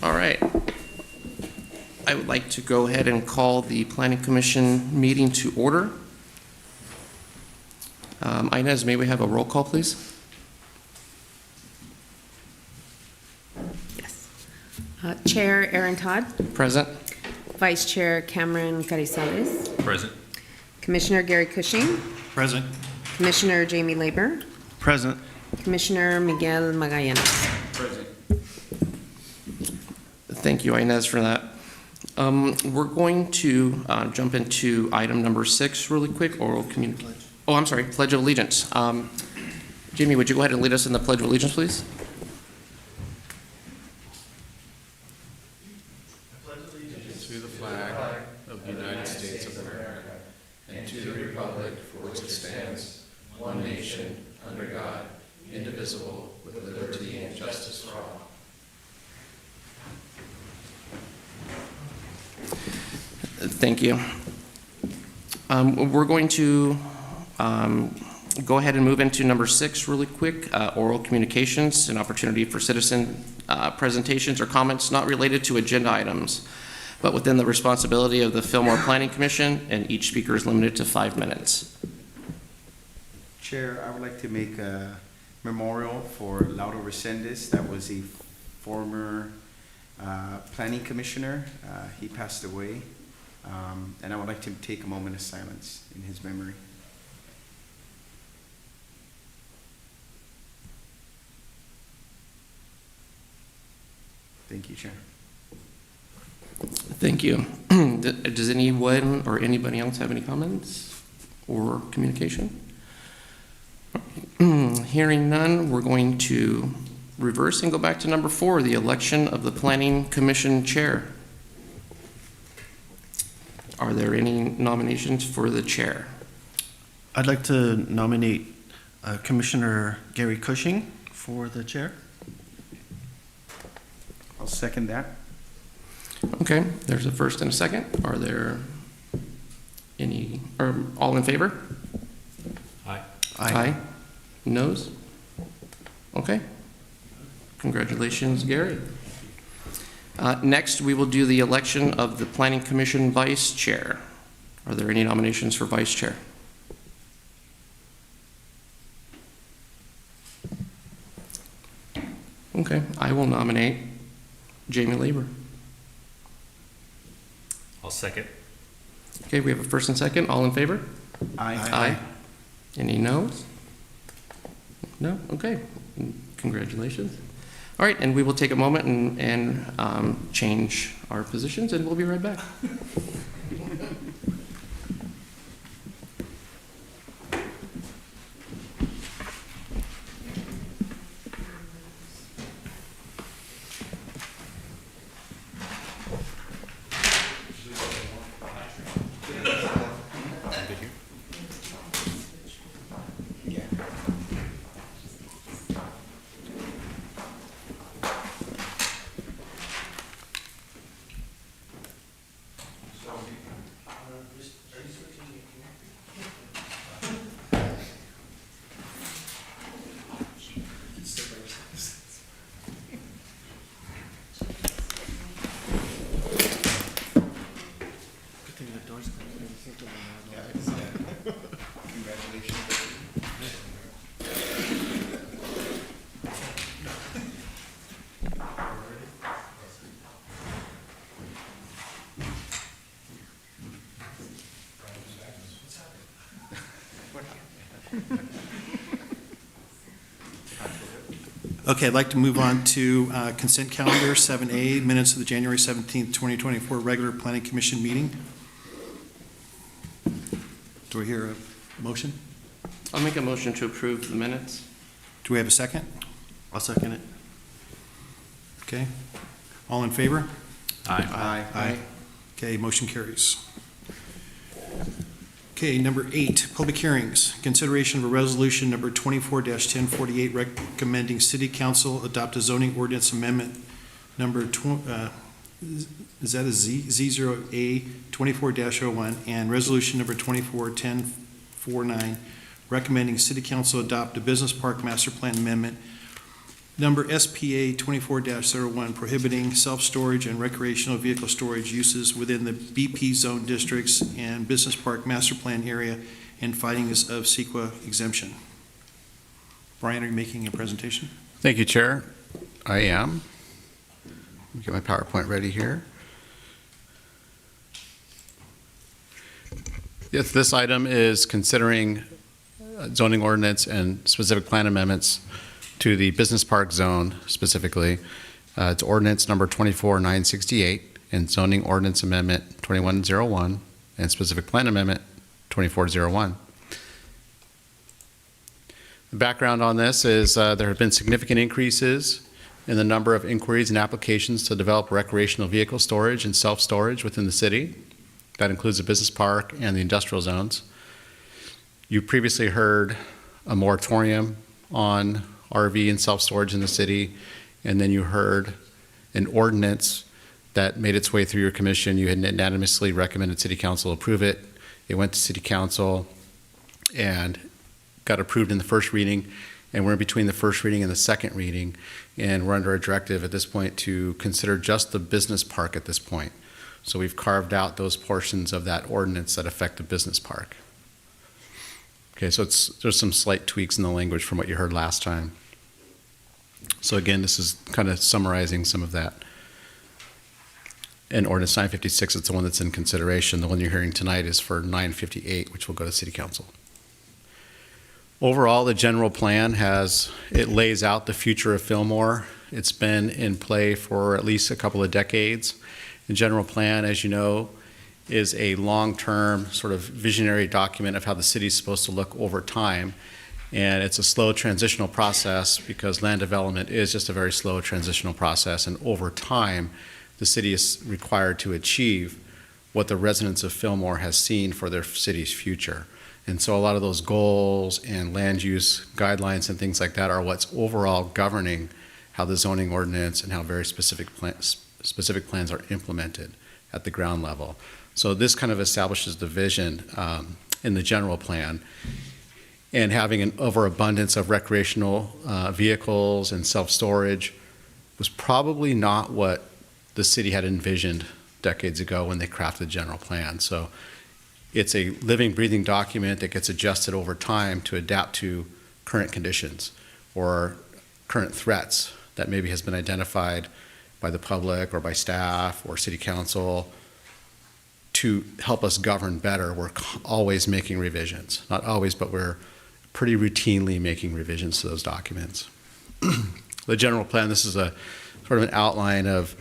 All right. I would like to go ahead and call the Planning Commission meeting to order. Inez, may we have a roll call, please? Yes. Chair Aaron Todd. Present. Vice Chair Cameron Carrizales. Present. Commissioner Gary Cushing. Present. Commissioner Jamie Labor. Present. Commissioner Miguel Magallanes. Present. Thank you, Inez, for that. We're going to jump into item number 6 really quick, oral communication. Oh, I'm sorry, Pledge of Allegiance. Jamie, would you go ahead and lead us in the Pledge of Allegiance, please? I pledge allegiance to the flag of the United States of America and to the republic for which it stands, one nation, under God, indivisible, with liberty and justice for all. Thank you. We're going to go ahead and move into number 6 really quick, oral communications, an opportunity for citizen presentations or comments not related to agenda items, but within the responsibility of the Fillmore Planning Commission, and each speaker is limited to 5 minutes. Chair, I would like to make a memorial for Lauro Resendez. That was a former planning commissioner. He passed away. And I would like to take a moment of silence in his memory. Thank you, Chair. Thank you. Does anyone or anybody else have any comments or communication? Hearing none, we're going to reverse and go back to number 4, the election of the Planning Commission Chair. Are there any nominations for the chair? I'd like to nominate Commissioner Gary Cushing for the chair. I'll second that. Okay, there's a first and a second. Are there any, or all in favor? Aye. Aye. Noes? Okay. Congratulations, Gary. Next, we will do the election of the Planning Commission Vice Chair. Are there any nominations for Vice Chair? Okay, I will nominate Jamie Labor. I'll second. Okay, we have a first and second. All in favor? Aye. Aye. Any noes? No? Okay. Congratulations. All right, and we will take a moment and change our positions, and we'll be right back. Okay, I'd like to move on to consent calendar 7A, minutes of the January 17th, 2024 regular Planning Commission meeting. Do I hear a motion? I'll make a motion to approve the minutes. Do we have a second? I'll second it. Okay. All in favor? Aye. Aye. Okay, motion carries. Okay, number 8, public hearings. Consideration of a resolution number 24-1048 recommending City Council adopt a zoning ordinance amendment number, is that a Z0A 24-01, and resolution number 24-1049 recommending City Council adopt a business park master plan amendment Number SPA 24-01, prohibiting self-storage and recreational vehicle storage uses within the BP zone districts and business park master plan area and findings of CEQA exemption. Brian, are you making a presentation? Thank you, Chair. I am. Let me get my PowerPoint ready here. Yes, this item is considering zoning ordinance and specific plan amendments to the business park zone specifically. It's ordinance number 24968 and zoning ordinance amendment 2101 and specific plan amendment 2401. The background on this is there have been significant increases in the number of inquiries and applications to develop recreational vehicle storage and self-storage within the city. That includes the business park and the industrial zones. You previously heard a moratorium on RV and self-storage in the city, and then you heard an ordinance that made its way through your commission. You had unanimously recommended City Council approve it. It went to City Council and got approved in the first reading, and we're in between the first reading and the second reading, and we're under a directive at this point to consider just the business park at this point. So we've carved out those portions of that ordinance that affect the business park. Okay, so there's some slight tweaks in the language from what you heard last time. So again, this is kind of summarizing some of that. And ordinance 956 is the one that's in consideration. The one you're hearing tonight is for 958, which will go to City Council. Overall, the general plan lays out the future of Fillmore. It's been in play for at least a couple of decades. The general plan, as you know, is a long-term sort of visionary document of how the city is supposed to look over time. And it's a slow transitional process because land development is just a very slow transitional process. And over time, the city is required to achieve what the residents of Fillmore has seen for their city's future. And so a lot of those goals and land use guidelines and things like that are what's overall governing how the zoning ordinance and how very specific plans are implemented at the ground level. So this kind of establishes the vision in the general plan. And having an overabundance of recreational vehicles and self-storage was probably not what the city had envisioned decades ago when they crafted the general plan. So it's a living, breathing document that gets adjusted over time to adapt to current conditions or current threats that maybe has been identified by the public or by staff or city council to help us govern better. We're always making revisions. Not always, but we're pretty routinely making revisions to those documents. The general plan, this is a sort of an outline of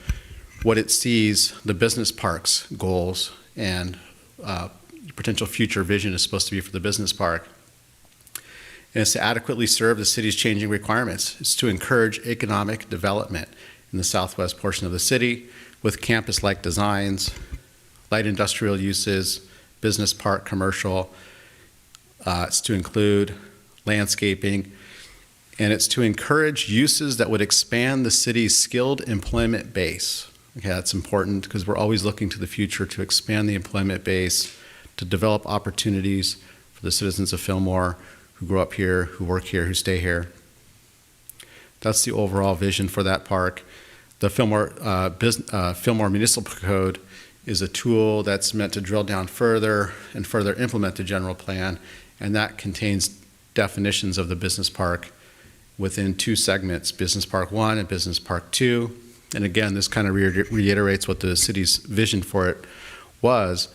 what it sees the business park's goals and potential future vision is supposed to be for the business park. And it's to adequately serve the city's changing requirements. It's to encourage economic development in the southwest portion of the city with campus-like designs, light industrial uses, business park, commercial. It's to include landscaping, and it's to encourage uses that would expand the city's skilled employment base. Okay, that's important because we're always looking to the future to expand the employment base, to develop opportunities for the citizens of Fillmore who grow up here, who work here, who stay here. That's the overall vision for that park. The Fillmore Municipal Code is a tool that's meant to drill down further and further implement the general plan, and that contains definitions of the business park within two segments, Business Park 1 and Business Park 2. And again, this kind of reiterates what the city's vision for it was.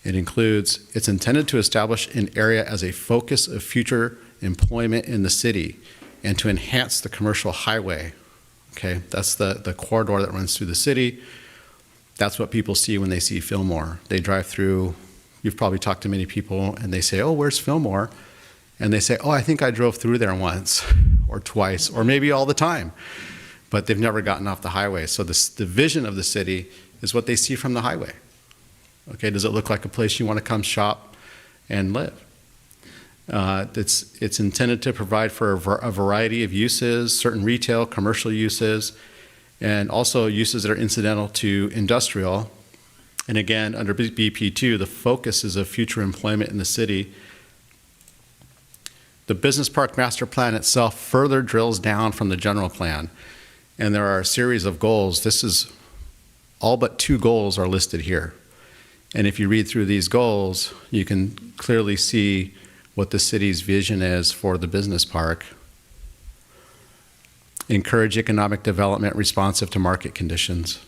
It includes, it's intended to establish an area as a focus of future employment in the city and to enhance the commercial highway. Okay, that's the corridor that runs through the city. That's what people see when they see Fillmore. They drive through, you've probably talked to many people, and they say, oh, where's Fillmore? And they say, oh, I think I drove through there once or twice or maybe all the time. But they've never gotten off the highway. So the vision of the city is what they see from the highway. Okay, does it look like a place you want to come shop and live? It's intended to provide for a variety of uses, certain retail, commercial uses, and also uses that are incidental to industrial. And again, under BP2, the focus is of future employment in the city The business park master plan itself further drills down from the general plan, and there are a series of goals. This is all but 2 goals are listed here. And if you read through these goals, you can clearly see what the city's vision is for the business park. Encourage economic development responsive to market conditions.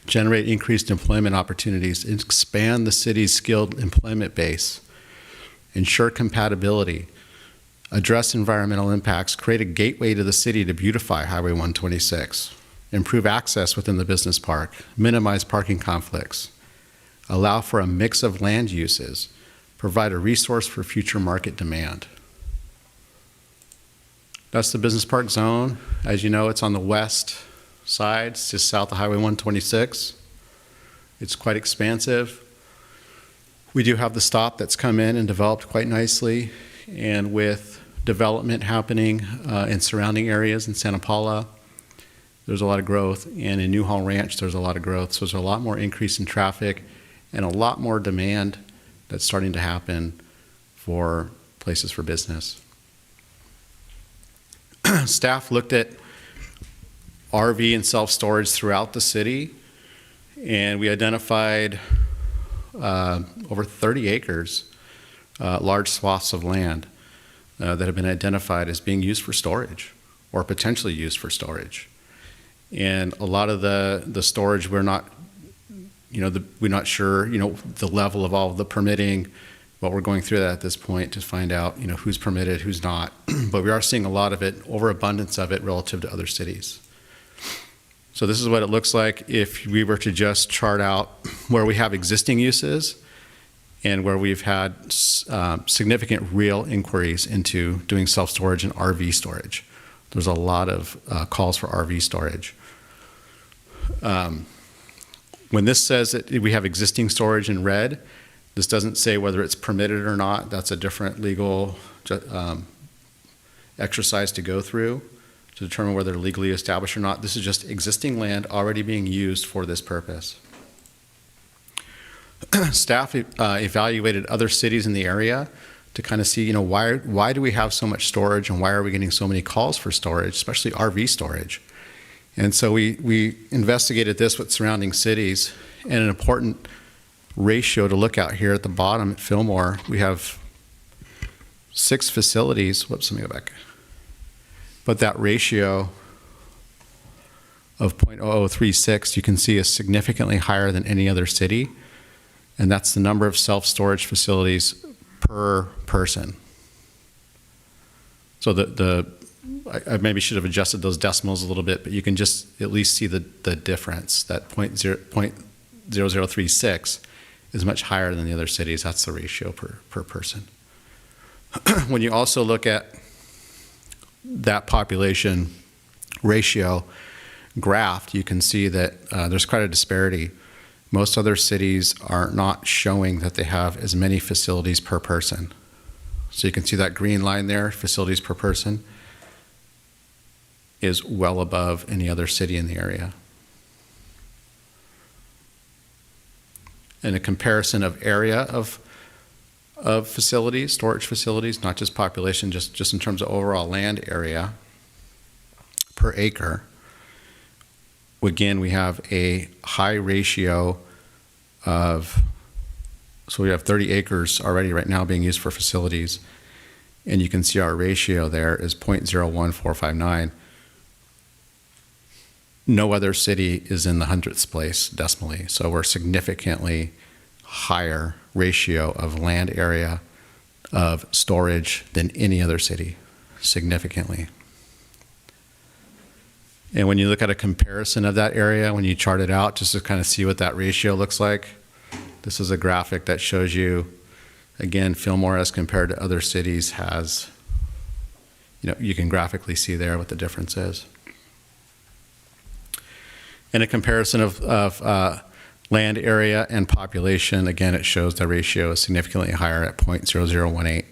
Generate increased employment opportunities. Expand the city's skilled employment base. Ensure compatibility. Address environmental impacts. Create a gateway to the city to beautify Highway 126. Improve access within the business park. Minimize parking conflicts. Allow for a mix of land uses. Provide a resource for future market demand. That's the business park zone. As you know, it's on the west side. It's just south of Highway 126. It's quite expansive. We do have the stop that's come in and developed quite nicely. And with development happening in surrounding areas in Santa Paula, there's a lot of growth. And in Newhall Ranch, there's a lot of growth. So there's a lot more increase in traffic and a lot more demand that's starting to happen for places for business. Staff looked at RV and self-storage throughout the city, and we identified over 30 acres, large swaths of land that have been identified as being used for storage or potentially used for storage. And a lot of the storage, we're not sure, the level of all of the permitting, but we're going through that at this point to find out, who's permitted, who's not. But we are seeing a lot of it, overabundance of it relative to other cities. So this is what it looks like if we were to just chart out where we have existing uses and where we've had significant real inquiries into doing self-storage and RV storage. There's a lot of calls for RV storage. When this says that we have existing storage in red, this doesn't say whether it's permitted or not. That's a different legal exercise to go through to determine whether they're legally established or not. This is just existing land already being used for this purpose. Staff evaluated other cities in the area to kind of see, why do we have so much storage and why are we getting so many calls for storage, especially RV storage? And so we investigated this with surrounding cities, and an important ratio to look at here at the bottom at Fillmore, we have 6 facilities. Whoops, let me go back. But that ratio of 0.0036, you can see is significantly higher than any other city, and that's the number of self-storage facilities per person. So I maybe should have adjusted those decimals a little bit, but you can just at least see the difference. That 0.0036 is much higher than the other cities. That's the ratio per person. When you also look at that population ratio graphed, you can see that there's quite a disparity. Most other cities are not showing that they have as many facilities per person. So you can see that green line there, facilities per person, is well above any other city in the area. And a comparison of area of facilities, storage facilities, not just population, just in terms of overall land area per acre. Again, we have a high ratio of, so we have 30 acres already right now being used for facilities, and you can see our ratio there is 0.01459. No other city is in the hundredths place decimally, so we're significantly higher ratio of land area of storage than any other city, significantly. And when you look at a comparison of that area, when you chart it out, just to kind of see what that ratio looks like, this is a graphic that shows you, again, Fillmore as compared to other cities has, you can graphically see there what the difference is. In a comparison of land area and population, again, it shows the ratio is significantly higher at 0.0018.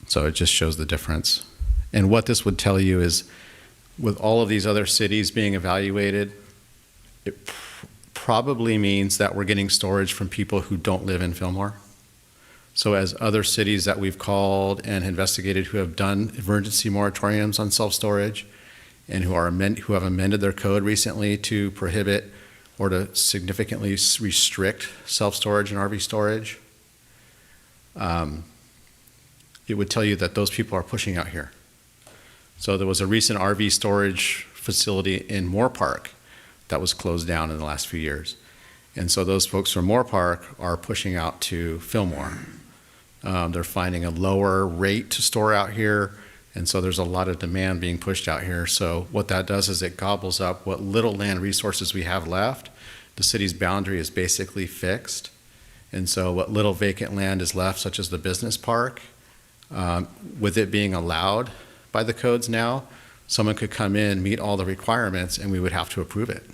So it just shows the difference. And what this would tell you is, with all of these other cities being evaluated, it probably means that we're getting storage from people who don't live in Fillmore. So as other cities that we've called and investigated who have done emergency moratoriums on self-storage and who have amended their code recently to prohibit or to significantly restrict self-storage and RV storage, it would tell you that those people are pushing out here. So there was a recent RV storage facility in Moore Park that was closed down in the last few years. And so those folks from Moore Park are pushing out to Fillmore. They're finding a lower rate to store out here, and so there's a lot of demand being pushed out here. So what that does is it gobbles up what little land resources we have left. The city's boundary is basically fixed. And so what little vacant land is left, such as the business park, with it being allowed by the codes now, someone could come in, meet all the requirements, and we would have to approve it.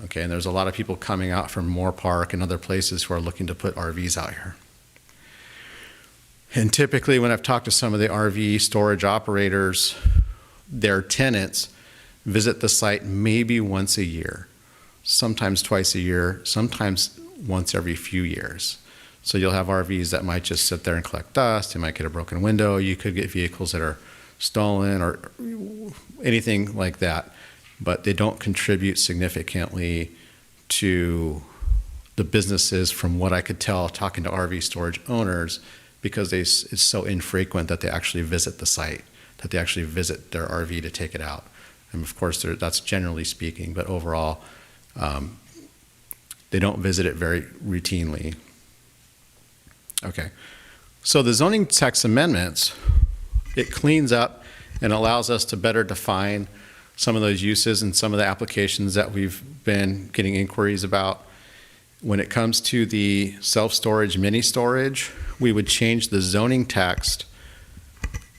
Okay, and there's a lot of people coming out from Moore Park and other places who are looking to put RVs out here. And typically when I've talked to some of the RV storage operators, their tenants visit the site maybe once a year, sometimes twice a year, sometimes once every few years. So you'll have RVs that might just sit there and collect dust. You might get a broken window. You could get vehicles that are stolen or anything like that, but they don't contribute significantly to the businesses from what I could tell talking to RV storage owners, because it's so infrequent that they actually visit the site, that they actually visit their RV to take it out. And of course, that's generally speaking, but overall, they don't visit it very routinely. Okay, so the zoning text amendments, it cleans up and allows us to better define some of those uses and some of the applications that we've been getting inquiries about. When it comes to the self-storage, mini-storage, we would change the zoning text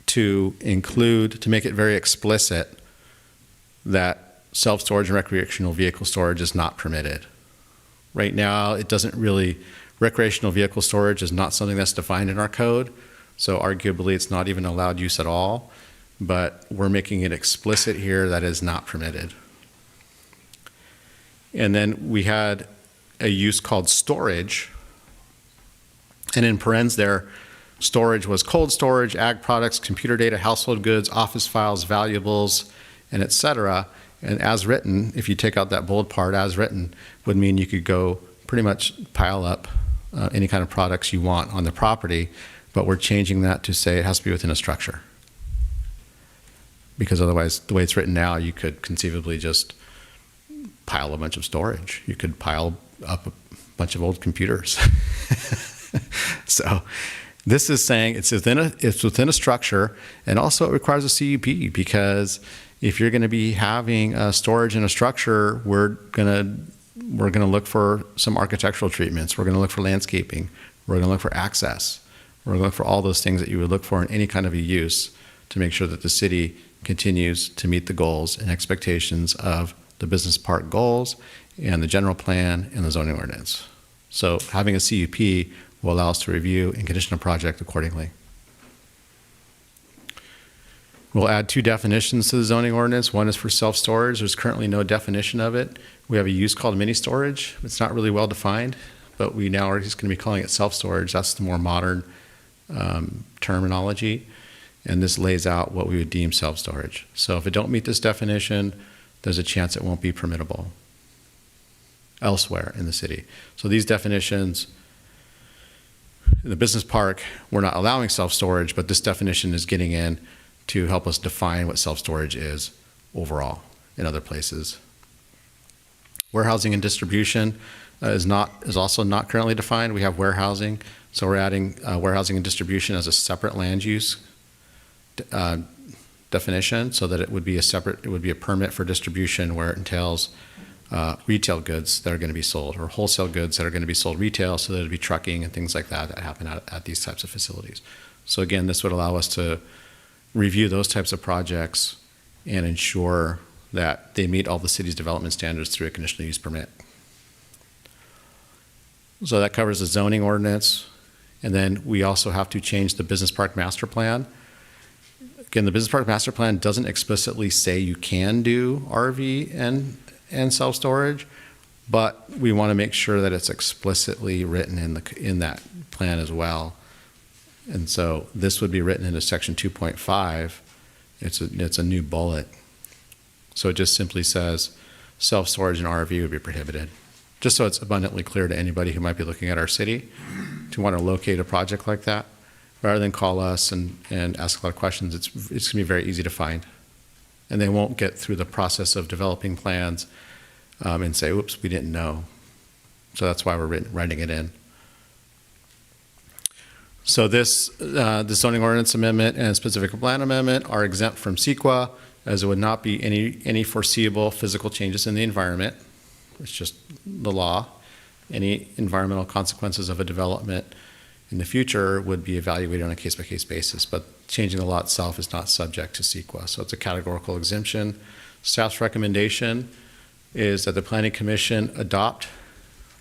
to make it very explicit that self-storage and recreational vehicle storage is not permitted. Right now, recreational vehicle storage is not something that's defined in our code, so arguably it's not even allowed use at all, but we're making it explicit here that is not permitted. And then we had a use called storage, and in parens there, storage was cold storage, ag products, computer data, household goods, office files, valuables, and et cetera. And as written, if you take out that bold part, as written, would mean you could go pretty much pile up any kind of products you want on the property, but we're changing that to say it has to be within a structure. Because otherwise, the way it's written now, you could conceivably just pile a bunch of storage. You could pile up a bunch of old computers. So this is saying it's within a structure, and also it requires a CUP, because if you're going to be having storage in a structure, we're going to look for some architectural treatments. We're going to look for landscaping. We're going to look for access. We're going to look for all those things that you would look for in any kind of a use to make sure that the city continues to meet the goals and expectations of the business park goals and the general plan and the zoning ordinance. So having a CUP will allow us to review and condition a project accordingly. We'll add 2 definitions to the zoning ordinance. One is for self-storage. There's currently no definition of it. We have a use called mini-storage. It's not really well defined, but we now are just going to be calling it self-storage. That's the more modern terminology. And this lays out what we would deem self-storage. So if it don't meet this definition, there's a chance it won't be permittable elsewhere in the city. So these definitions, in the business park, we're not allowing self-storage, but this definition is getting in to help us define what self-storage is overall in other places. Warehousing and distribution is also not currently defined. We have warehousing, so we're adding warehousing and distribution as a separate land use definition, so that it would be a permit for distribution where it entails retail goods that are going to be sold, or wholesale goods that are going to be sold retail, so that it'd be trucking and things like that happen at these types of facilities. So again, this would allow us to review those types of projects and ensure that they meet all the city's development standards through a conditional use permit. So that covers the zoning ordinance. And then we also have to change the business park master plan. Again, the business park master plan doesn't explicitly say you can do RV and self-storage, but we want to make sure that it's explicitly written in that plan as well. And so this would be written into section 2.5. It's a new bullet. So it just simply says self-storage and RV would be prohibited. Just so it's abundantly clear to anybody who might be looking at our city to want to locate a project like that, rather than call us and ask a lot of questions, it's going to be very easy to find. And they won't get through the process of developing plans and say, oops, we didn't know. So that's why we're writing it in. So this the zoning ordinance amendment and specific plan amendment are exempt from CEQA, as there would not be any foreseeable physical changes in the environment. It's just the law. Any environmental consequences of a development in the future would be evaluated on a case-by-case basis, but changing the law itself is not subject to CEQA. So it's a categorical exemption. Staff's recommendation is that the Planning Commission adopt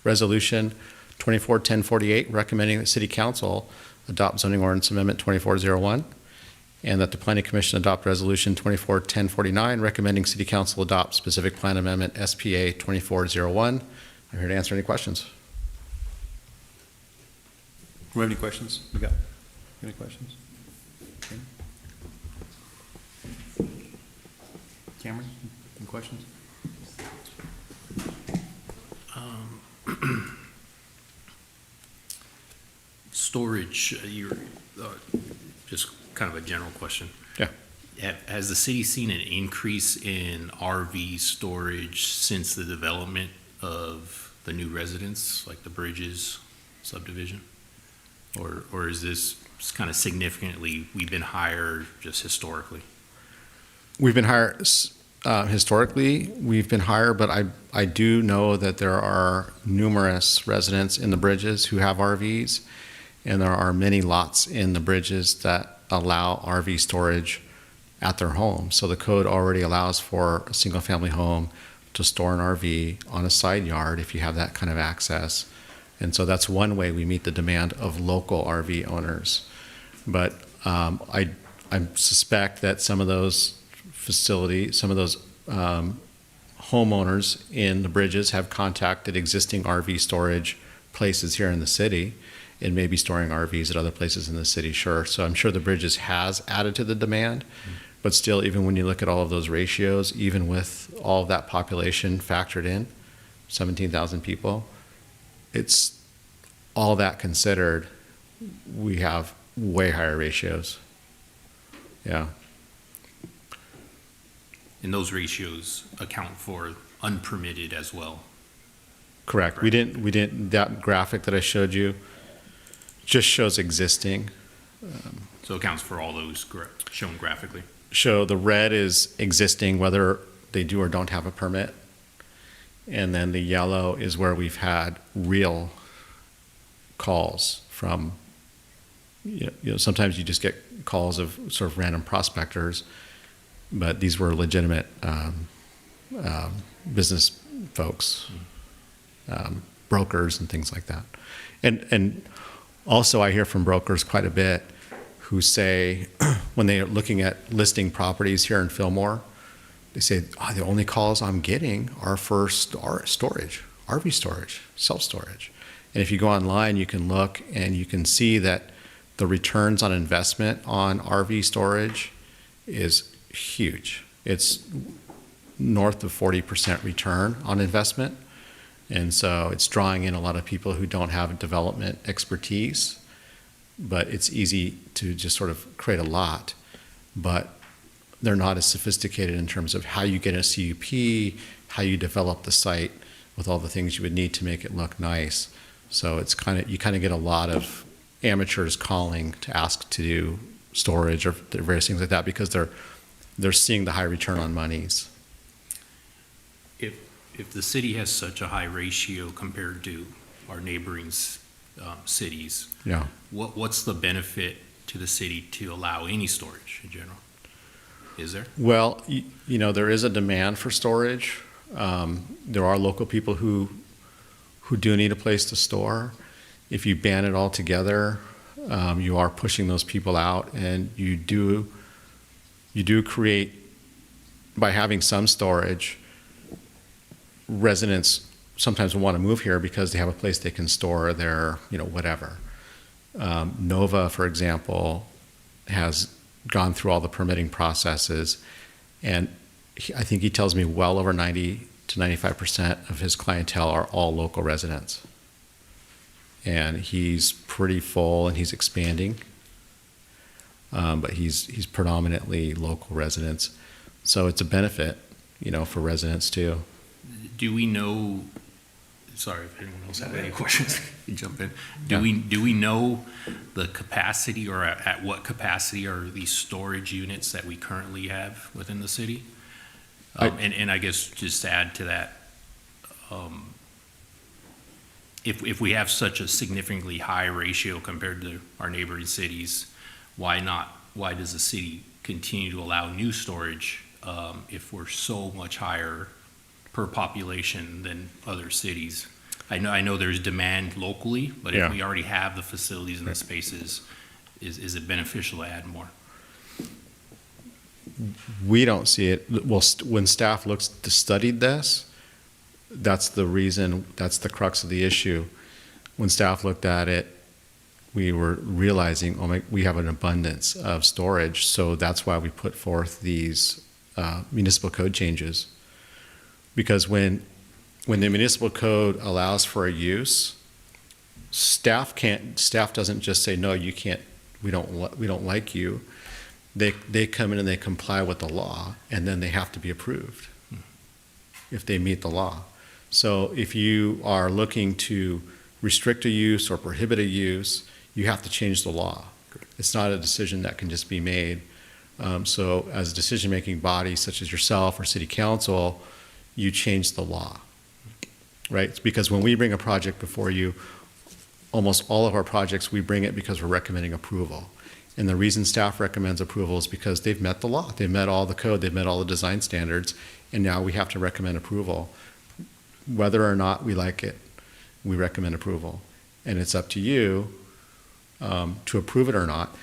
Resolution 24-1048, recommending that City Council adopt Zoning Ordinance Amendment 2401, and that the Planning Commission adopt Resolution 24-1049, recommending City Council adopt Specific Plan Amendment SPA 2401. I'm here to answer any questions. Do we have any questions? Miguel, any questions? Okay. Cameron, any questions? Storage, just kind of a general question. Yeah. Has the city seen an increase in RV storage since the development of the new residents, like the Bridges subdivision? Or is this kind of significantly, we've been higher just historically? We've been higher, historically, we've been higher, but I do know that there are numerous residents in the Bridges who have RVs, and there are many lots in the Bridges that allow RV storage at their home. So the code already allows for a single-family home to store an RV on a side yard if you have that kind of access. And so that's one way we meet the demand of local RV owners. But I suspect that some of those facilities, some of those homeowners in the Bridges have contacted existing RV storage places here in the city and maybe storing RVs at other places in the city, sure. So I'm sure the Bridges has added to the demand, but still, even when you look at all of those ratios, even with all of that population factored in, 17,000 people, it's all that considered, we have way higher ratios. Yeah. And those ratios account for unpermitted as well? Correct. We didn't, that graphic that I showed you just shows existing. So it accounts for all those shown graphically? Show the red is existing, whether they do or don't have a permit. And then the yellow is where we've had real calls from, you know, sometimes you just get calls of sort of random prospectors, but these were legitimate business folks, brokers and things like that. And also I hear from brokers quite a bit who say, when they are looking at listing properties here in Fillmore, they say, oh, the only calls I'm getting are for storage, RV storage, self-storage. And if you go online, you can look and you can see that the returns on investment on RV storage is huge. It's north of 40% return on investment. And so it's drawing in a lot of people who don't have development expertise, but it's easy to just sort of create a lot. But they're not as sophisticated in terms of how you get a CUP, how you develop the site with all the things you would need to make it look nice. So it's you kind of get a lot of amateurs calling to ask to do storage or various things like that because they're seeing the high return on monies. If the city has such a high ratio compared to our neighboring cities, Yeah. what's the benefit to the city to allow any storage in general? Is there? Well, you know, there is a demand for storage. There are local people who do need a place to store. If you ban it altogether, you are pushing those people out, and you do create, by having some storage, residents sometimes will want to move here because they have a place they can store their, whatever. Nova, for example, has gone through all the permitting processes, and I think he tells me well over 90 to 95% of his clientele are all local residents. And he's pretty full and he's expanding, but he's predominantly local residents. So it's a benefit, for residents too. Do we know, sorry if anyone else have any questions, you jump in. Yeah. Do we know the capacity, or at what capacity are these storage units that we currently have within the city? And I guess just to add to that, if we have such a significantly high ratio compared to our neighboring cities, why does the city continue to allow new storage if we're so much higher per population than other cities? I know there's demand locally, but if Yeah. we already have the facilities and the spaces, is it beneficial to add more? We don't see it. Well, when staff studied this, that's the reason, that's the crux of the issue. When staff looked at it, we were realizing, we have an abundance of storage, so that's why we put forth these municipal code changes. Because when the municipal code allows for a use, staff doesn't just say, no, you can't, we don't like you. They come in and they comply with the law, and then they have to be approved if they meet the law. So if you are looking to restrict a use or prohibit a use, you have to change the law. It's not a decision that can just be made. So as a decision-making body such as yourself or city council, you change the law, right? It's because when we bring a project before you, almost all of our projects, we bring it because we're recommending approval. And the reason staff recommends approval is because they've met the law. They've met all the code, they've met all the design standards, and now we have to recommend approval. Whether or not we like it, we recommend approval. And it's up to you to approve it or not.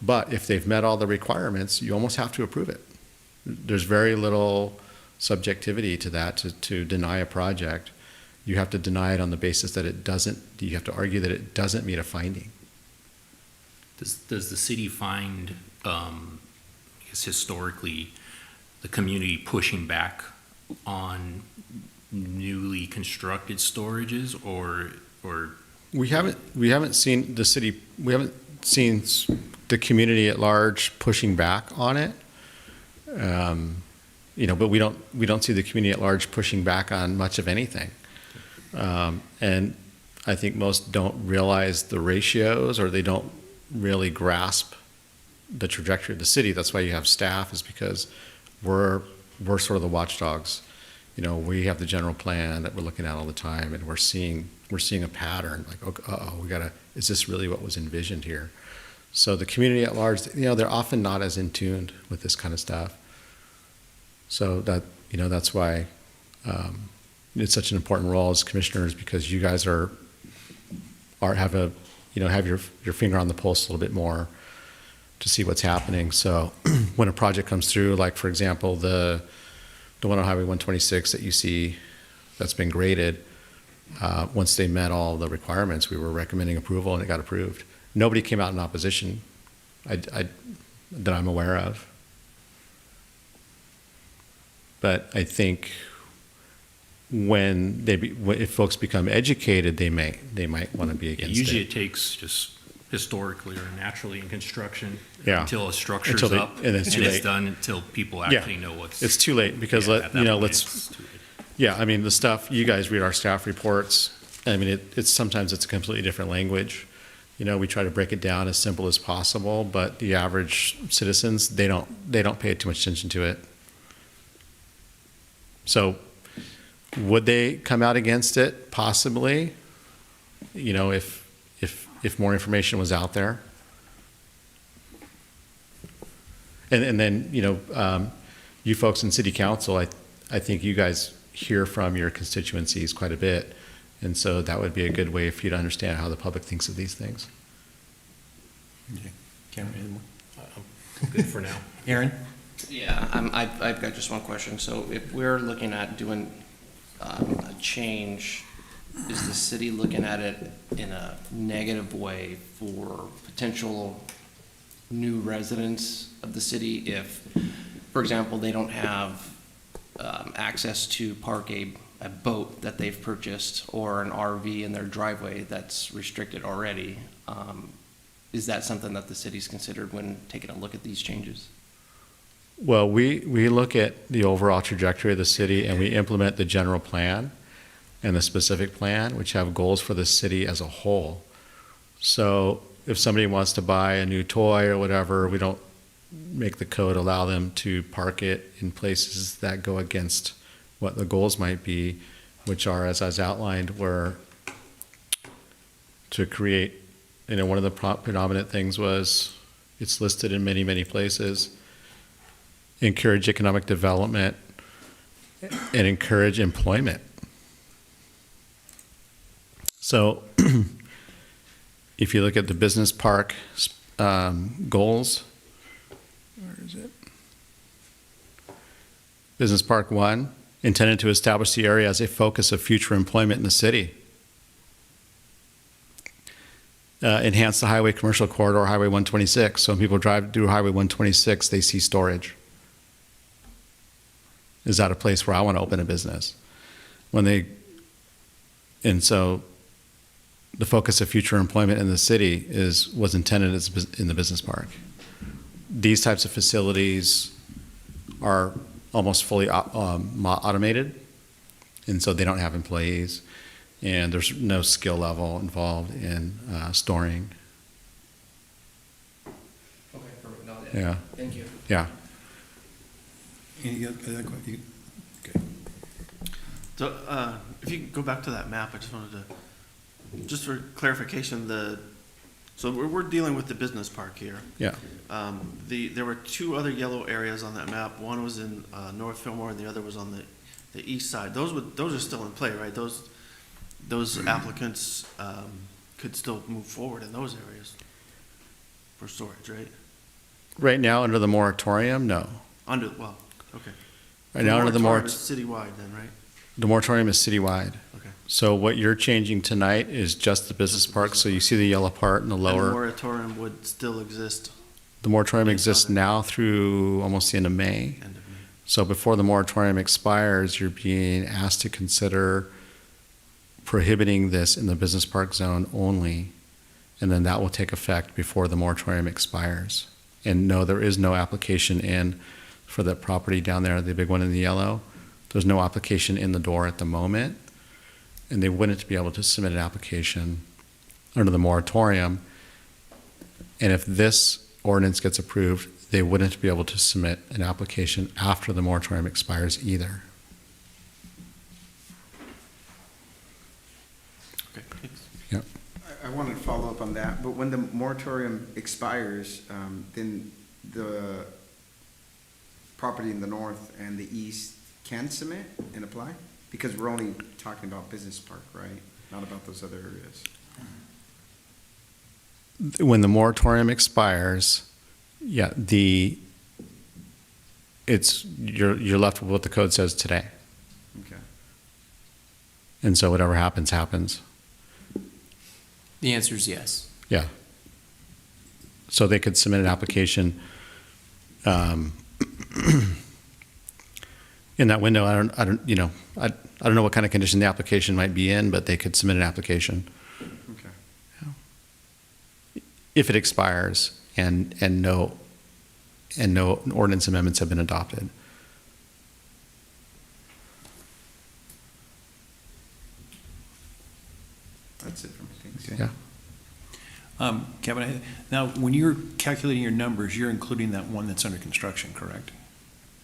But if they've met all the requirements, you almost have to approve it. There's very little subjectivity to that, to deny a project. You have to deny it on the basis that you have to argue that it doesn't meet a finding. Does the city find, I guess historically, the community pushing back on newly constructed storages, or We haven't seen the community at large pushing back on it. But we don't see the community at large pushing back on much of anything. And I think most don't realize the ratios, or they don't really grasp the trajectory of the city. That's why you have staff, is because we're sort of the watchdogs. We have the general plan that we're looking at all the time, and we're seeing a pattern, like, is this really what was envisioned here? So the community at large, they're often not as in tune with this kind of stuff. So that's why it's such an important role as commissioners, because you guys have your finger on the pulse a little bit more to see what's happening. So when a project comes through, like for example, the one on Highway 126 that you see that's been graded, once they met all the requirements, we were recommending approval and it got approved. Nobody came out in opposition that I'm aware of. But I think if folks become educated, they might want to be against it. usually it takes just historically or naturally in construction until a structure's up, and it's too late. done until people actually know what's. It's too late because at that point, it's too late. the stuff, you guys read our staff reports. Sometimes it's a completely different language. We try to break it down as simple as possible, but the average citizens, they don't pay too much attention to it. So would they come out against it? Possibly, if more information was out there. And then, you folks in city council, I think you guys hear from your constituencies quite a bit. And so that would be a good way for you to understand how the public thinks of these things. Cameron, Good for now. Aaron? Yeah, I've got just one question. So if we're looking at doing change, is the city looking at it in a negative way for potential new residents of the city if, for example, they don't have access to park a boat that they've purchased or an RV in their driveway that's restricted already? Is that something that the city's considered when taking a look at these changes? Well, we look at the overall trajectory of the city and we implement the general plan and the specific plan, which have goals for the city as a whole. So if somebody wants to buy a new toy or whatever, we don't make the code allow them to park it in places that go against what the goals might be, which are, as I was outlined, were to create, one of the predominant things was, it's listed in many, many places, encourage economic development and encourage employment. So if you look at the business park goals, where is it? Business Park 1, intended to establish the area as a focus of future employment in the city. Enhance the highway commercial corridor, Highway 126. So when people drive through Highway 126, they see storage. Is that a place where I want to open a business? And so the focus of future employment in the city was intended in the business park. These types of facilities are almost fully automated, and so they don't have employees, and there's no skill level involved in storing. Okay, perfect. No, Yeah. Thank you. Yeah. Any other question? Okay. So, if you could go back to that map, I just wanted to, just for clarification, so we're dealing with the business park here. Yeah. There were two other yellow areas on that map. One was in North Fillmore, and the other was on the east side. Those are still in play, right? Those applicants could still move forward in those areas for storage, right? Right now, under the moratorium, no. Okay. Right now, under the moratorium is citywide then, right? the moratorium is citywide. Okay. So what you're changing tonight is just the business park. So you see the yellow part in the And the lower. moratorium would still exist The moratorium Based on exists it. now through almost the end of May. end of May. So before the moratorium expires, you're being asked to consider prohibiting this in the business park zone only, and then that will take effect before the moratorium expires. And no, there is no application in for the property down there, the big one in the yellow. There's no application in the door at the moment, and they wouldn't be able to submit an application under the moratorium. And if this ordinance gets approved, they wouldn't be able to submit an application after the moratorium expires either. Okay, thanks. I wanted to follow up on that, but when the moratorium expires, then the property in the north and the east can submit and apply? Because we're only talking about business park, right? Not about those other areas. When the moratorium expires, yeah, you're left with what the code says today. Okay. And so whatever happens, happens. The answer is yes. Yeah. So they could submit an application in that window. I don't know what kind of condition the application might be in, but they could submit an application Okay. if it expires and no ordinance amendments have been adopted. That's it for me. Thanks. Yeah. Kevin, now, when you're calculating your numbers, you're including that one that's under construction, correct?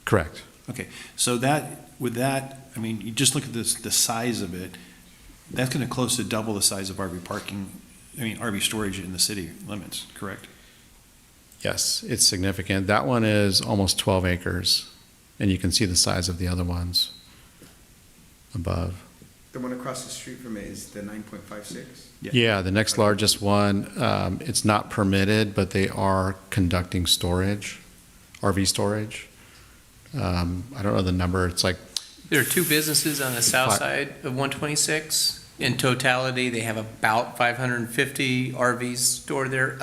Correct. Okay, so you just look at the size of it, that's gonna close to double the size of RV storage in the city limits, correct? Yes, it's significant. That one is almost 12 acres, and you can see the size of the other ones above. The one across the street from it is the 9.56? Yeah, the next largest one, it's not permitted, but they are conducting storage, RV storage. I don't know the number. It's like There are two businesses on the south side of 126. In totality, they have about 550 RVs stored there,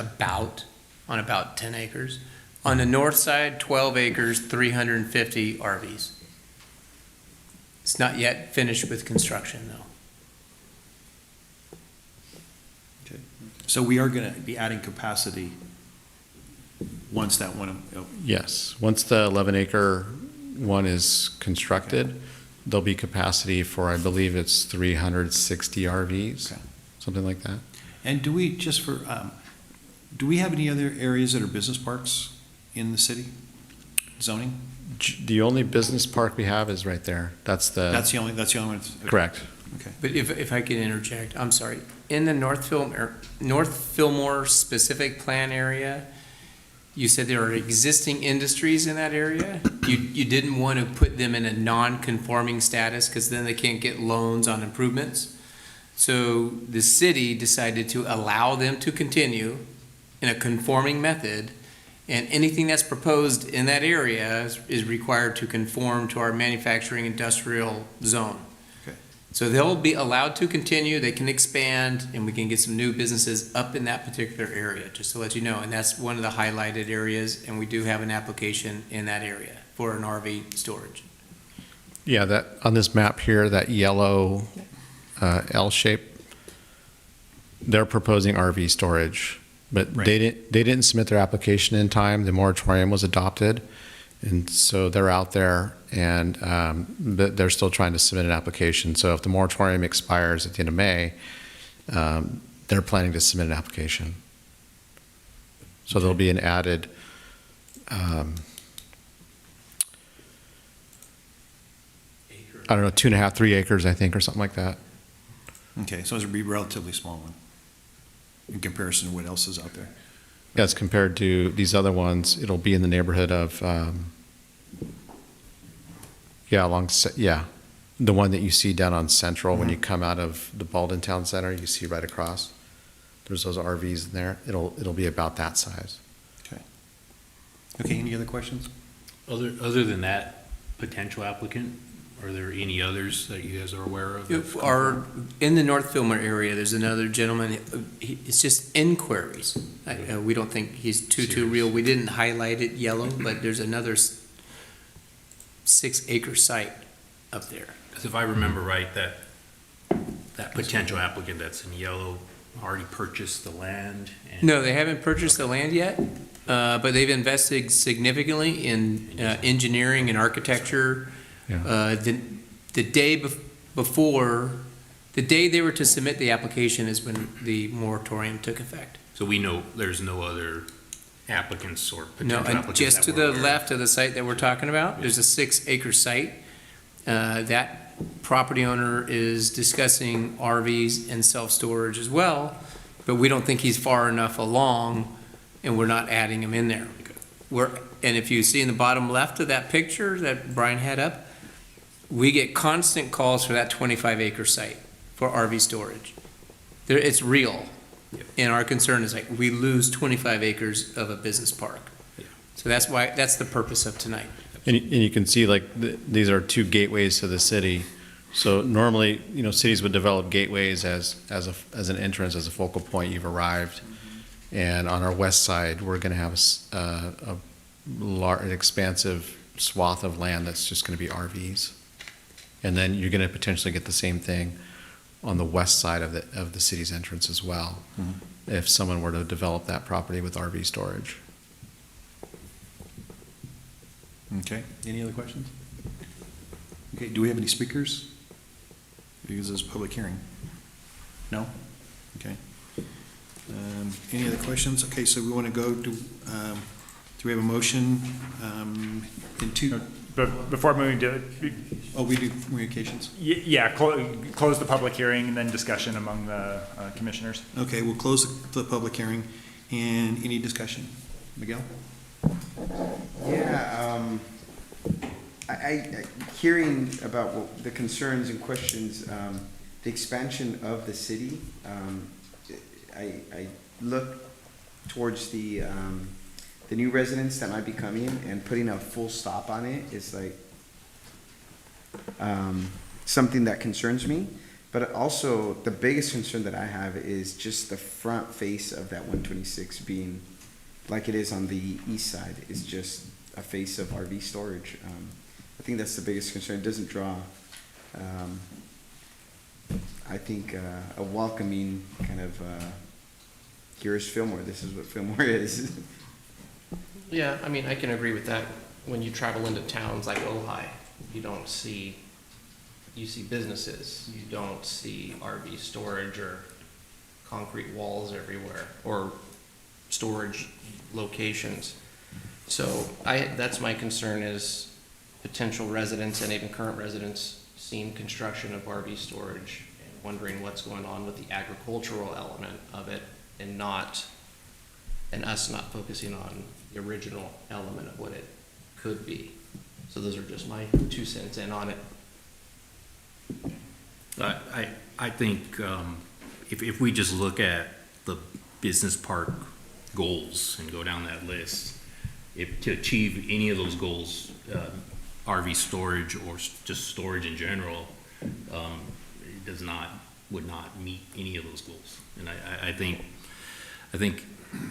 on about 10 acres. On the north side, 12 acres, 350 RVs. It's not yet finished with construction, though. So we are going to be adding capacity once that one, Yes, once the 11-acre one is constructed, there'll be capacity for, I believe it's 360 RVs, Okay. something like that. and do we, just for, do we have any other areas that are business parks in the city zoning? The only business park we have is right there. That's That's the only one? correct. Okay. But if I could interject, I'm sorry. In the North Fillmore specific plan area, you said there are existing industries in that area. You didn't want to put them in a non-conforming status because then they can't get loans on improvements. So the city decided to allow them to continue in a conforming method, and anything that's proposed in that area is required to conform to our manufacturing industrial zone. Okay. So they'll be allowed to continue, they can expand, and we can get some new businesses up in that particular area, just to let you know. And that's one of the highlighted areas, and we do have an application in that area for an RV storage. Yeah, that, on this map here, that yellow L shape, they're proposing RV storage, but Right. they didn't submit their application in time. The moratorium was adopted, and so they're out there, and but they're still trying to submit an application. So if the moratorium expires at the end of May, they're planning to submit an application. So there'll be an added I don't know, 2.5, 3 acres, I think, or something like that. Okay, so it's a relatively small one in comparison to what else is out there. As compared to these other ones, it'll be in the neighborhood of, the one that you see down on Central when you come out of the Baldwin Town Center, you see right across. There's those RVs in there. It'll be about that size. Okay, any other questions? Other than that potential applicant, are there any others that you guys are aware of? In the North Fillmore area, there's another gentleman, it's just inquiries. We don't think he's too real. We didn't highlight it yellow, but there's another 6-acre site up there. Because if I remember right, that potential applicant that's in yellow already purchased the land? And No, they haven't purchased the land yet, but they've invested significantly in engineering and architecture. Yeah. The day before, the day they were to submit the application is when the moratorium took effect. So we know there's no other applicants or No, potential and applicants just to that we're the aware of? left of the site that we're talking about, there's a 6-acre site. That property owner is discussing RVs and self-storage as well, but we don't think he's far enough along, and we're not adding him in there. And if you see in the bottom left of that picture that Brian had up, we get constant calls for that 25-acre site for RV storage. It's real. And our concern is like, we lose 25 acres of a business park. So that's the purpose of tonight. And you can see, like, these are two gateways to the city. So normally, cities would develop gateways as an entrance, as a focal point, you've arrived. And on our west side, we're gonna have an expansive swath of land that's just gonna be RVs. And then you're gonna potentially get the same thing on the west side of the city's entrance as well, if someone were to develop that property with RV storage. Okay, any other questions? Okay, do we have any speakers? Because this is a public hearing. No? Okay. Any other questions? Okay, so we want to go to, do we have a motion in two? But before moving to, Oh, we do communications? close the public hearing and then discussion among the commissioners. Okay, we'll close the public hearing. And any discussion? Miguel? Yeah, I hearing about the concerns and questions, the expansion of the city, I look towards the new residents that might be coming and putting a full stop on it is like, something that concerns me. But also, the biggest concern that I have is just the front face of that 126 being, like it is on the east side, is just a face of RV storage. I think that's the biggest concern. It doesn't draw, I think, a welcoming kind of, here's Fillmore, this is what Fillmore is. Yeah, I mean, I can agree with that. When you travel into towns like Ojai, you see businesses. You don't see RV storage or concrete walls everywhere, or storage locations. So that's my concern, is potential residents and even current residents seeing construction of RV storage and wondering what's going on with the agricultural element of it, and us not focusing on the original element of what it could be. So those are just my 2 cents in on it. I think if we just look at the business park goals and go down that list, if to achieve any of those goals, RV storage or just storage in general, it would not meet any of those goals. And I think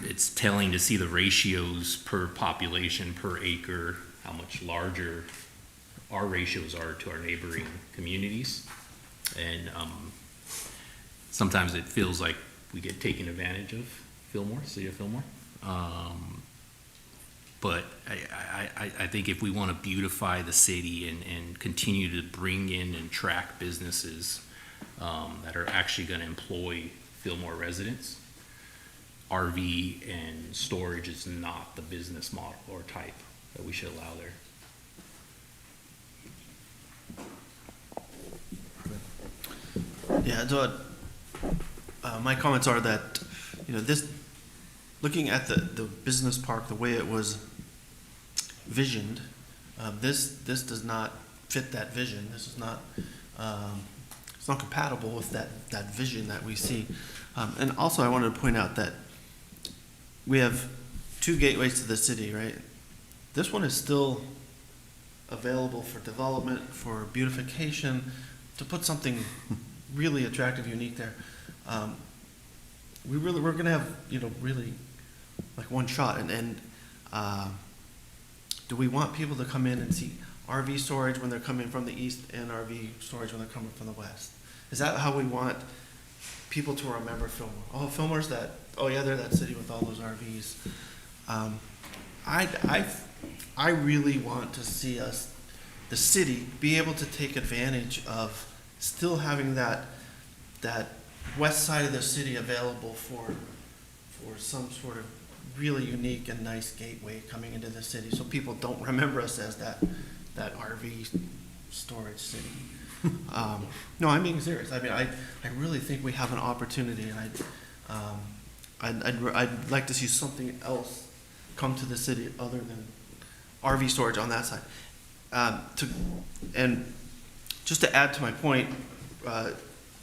it's telling to see the ratios per population, per acre, how much larger our ratios are to our neighboring communities. And sometimes it feels like we get taken advantage of, city of Fillmore. But I think if we want to beautify the city and continue to bring in and track businesses that are actually going to employ Fillmore residents, RV and storage is not the business model or type that we should allow there. Yeah, so my comments are that, this, looking at the business park, the way it was visioned, this does not fit that vision. This is not, it's not compatible with that vision that we see. And also I wanted to point out that we have 2 gateways to the city, right? This one is still available for development, for beautification, to put something really attractive, unique there. We're going to have, really like one shot. And do we want people to come in and see RV storage when they're coming from the east and RV storage when they're coming from the west? Is that how we want people to remember Fillmore? Oh, Fillmore's that, oh yeah, they're that city with all those RVs. I really want to see us, the city, be able to take advantage of still having that west side of the city available for some sort of really unique and nice gateway coming into the city, so people don't remember us as that RV storage city. No, I'm being serious. I mean, I really think we have an opportunity, and I'd like to see something else come to the city other than RV storage on that side. And just to add to my point,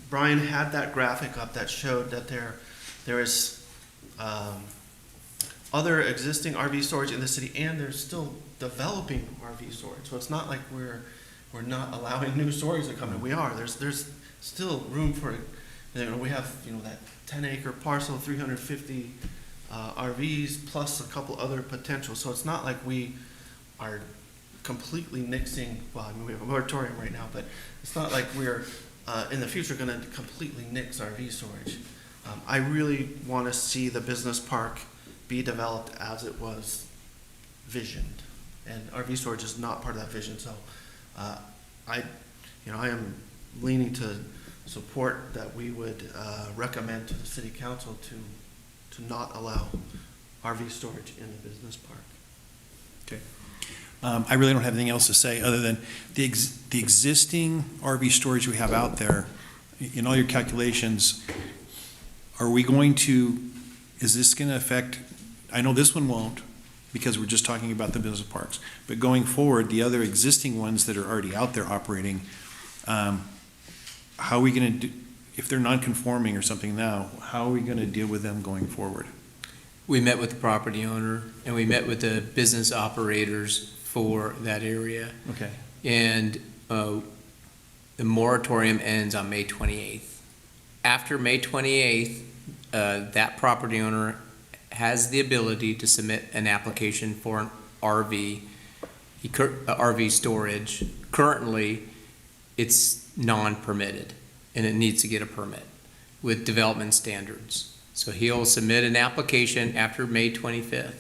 Brian had that graphic up that showed that there is other existing RV storage in the city, and they're still developing RV storage. So it's not like we're not allowing new storage to come in. We are. There's still room for, we have that 10-acre parcel, 350 RVs plus a couple other potentials. So it's not like we are completely nixing. Well, I mean, we have a moratorium right now, but it's not like we're in the future going to completely nix RV storage. I really want to see the business park be developed as it was visioned, and RV storage is not part of that vision. So I am leaning to support that we would recommend to the city council to not allow RV storage in the business park. Okay. I really don't have anything else to say other than the existing RV storage we have out there, in all your calculations, is this going to affect, I know this one won't because we're just talking about the business parks, but going forward, the other existing ones that are already out there operating, how are we going to do, if they're non-conforming or something now, how are we going to deal with them going forward? We met with the property owner and we met with the business operators for that area. Okay. And the moratorium ends on May 28th. After May 28th, that property owner has the ability to submit an application for an RV storage. Currently, it's non-permitted, and it needs to get a permit with development standards. So he'll submit an application after May 28th.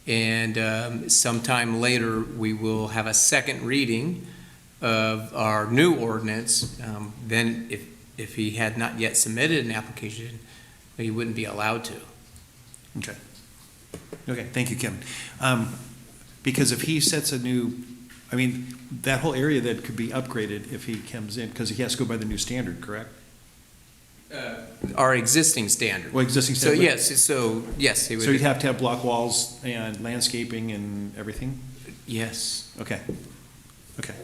And sometime later, we will have a second reading of our new ordinance. Then if he had not yet submitted an application, he wouldn't be allowed to. Okay. Okay, thank you, Kevin. Because if he sets a new, I mean, that whole area that could be upgraded if he comes in, because he has to go by the new standard, correct? Our existing standard. Well, existing So standard. yes, he would. So you'd have to have block walls and landscaping and everything? Yes. Okay. Okay.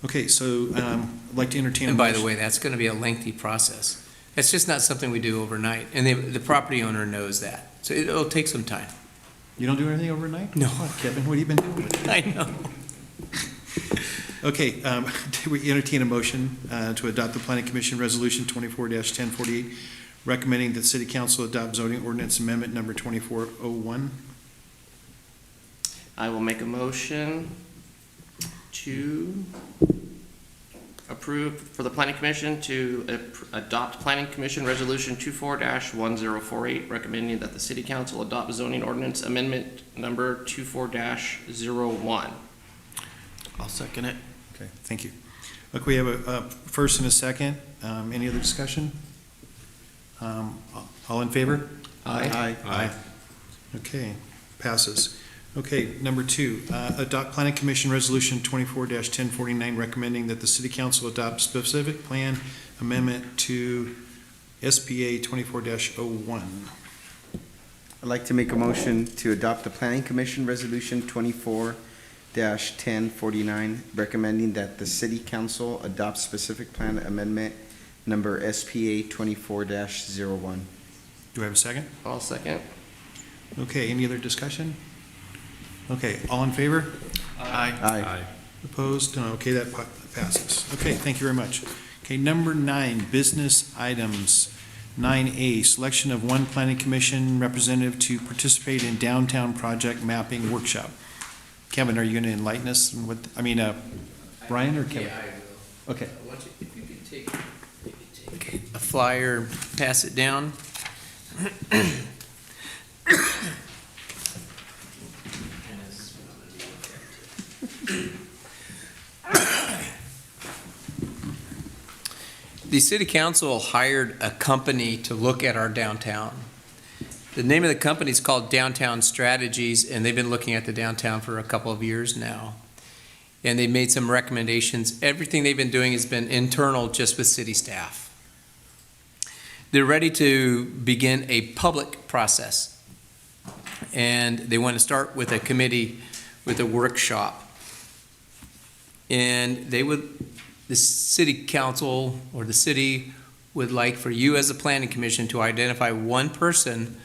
Okay, so I'd like to entertain a And by the motion. way, that's going to be a lengthy process. It's just not something we do overnight, and the property owner knows that. So it'll take some time. You don't do anything overnight? No. Come on, Kevin, what have you been doing? I know. Okay, do we entertain a motion to adopt the Planning Commission Resolution 24-1048, recommending that City Council adopt zoning ordinance amendment number 2401? I will make a motion to approve for the Planning Commission to adopt Planning Commission Resolution 24-1048, recommending that the City Council adopt zoning ordinance amendment number 24-01. I'll second it. Okay, thank you. Look, we have a first and a second. Any other discussion? All in favor? Aye. Aye. Okay, passes. Okay, number 2, adopt Planning Commission Resolution 24-1049, recommending that the City Council adopt specific plan amendment to SPA 24-01. I'd like to make a motion to adopt the Planning Commission Resolution 24-1049, recommending that the City Council adopt specific plan amendment number SPA 24-01. Do I have a second? I'll second. Okay, any other discussion? Okay, all in favor? Aye. Aye. Opposed? No, okay, that passes. Okay, thank you very much. Okay, number 9, business items. 9A, selection of one planning commission representative to participate in downtown project mapping workshop. Kevin, are you going to enlighten us? Brian or Kevin? Yeah, I will. Okay. If you could take a flyer, pass it down. The city council hired a company to look at our downtown. The name of the company is called Downtown Strategies, and they've been looking at the downtown for a couple of years now. And they made some recommendations. Everything they've been doing has been internal, just with city staff. They're ready to begin a public process. And they want to start with a committee, with a workshop. And the city council or the city would like for you as a planning commission to identify one person